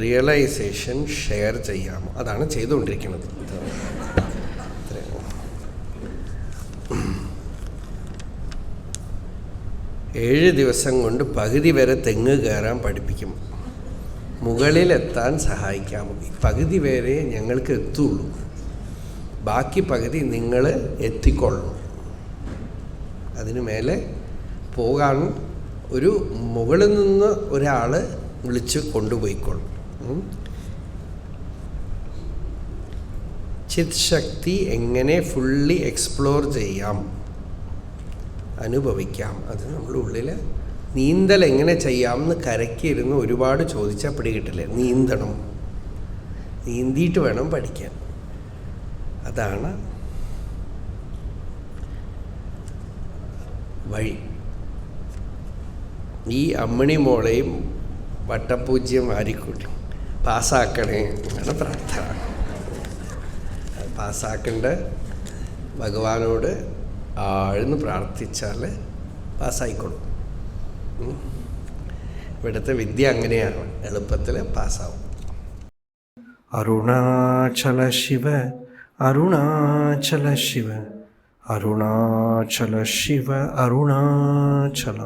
Realisation share ചെയ്യാം. അതാണ് ചെയ്തുകൊണ്ടിരിക്കുന്നത്. 7 ദിവസം കൊണ്ട് പകുതി വരെ തെങ്ങ് കയറാൻ പഠിപ്പിക്കും. മുകളിലെത്താൻ സഹായിക്കാം. പകുതി വരെ ഞങ്ങൾക്ക് എത്തുള്ളൂ, ബാക്കി പകുതി നിങ്ങൾ എത്തിക്കൊള്ളണം. അതിനു മേലെ പോകാൻ ഒരു മുകളിൽ നിന്ന് ഒരാൾ വിളിച്ച് കൊണ്ടുപോയിക്കൊള്ളും. ചിത് ശക്തി എങ്ങനെ ഫുള്ളി എക്സ്പ്ലോർ ചെയ്യാം, അനുഭവിക്കാം. അത് നമ്മുടെ ഉള്ളിൽ നീന്തൽ എങ്ങനെ ചെയ്യാമെന്ന് കരയ്ക്കിരുന്ന് ഒരുപാട് ചോദിച്ചാൽ പിടികിട്ടില്ല. നീന്തണം, നീന്തിയിട്ട് വേണം പഠിക്കാൻ. അതാണ് വഴി. ഈ അമ്മിണി മോളെയും വട്ടപ്പൂജ്യം ആരിക്കൂട്ടി പാസ്സാക്കണേ എന്നാണ് പ്രാർത്ഥന. പാസ്സാക്കേണ്ട ഭഗവാനോട് ആഴ്ന്ന് പ്രാർത്ഥിച്ചാൽ പാസ്സായിക്കൊള്ളും. ഇവിടുത്തെ വിദ്യ അങ്ങനെയാണ്, എളുപ്പത്തിൽ പാസ്സാവും. അരുണാചല ശിവ, അരുണാചല ശിവ, അരുണാചല ശിവ, അരുണാചല.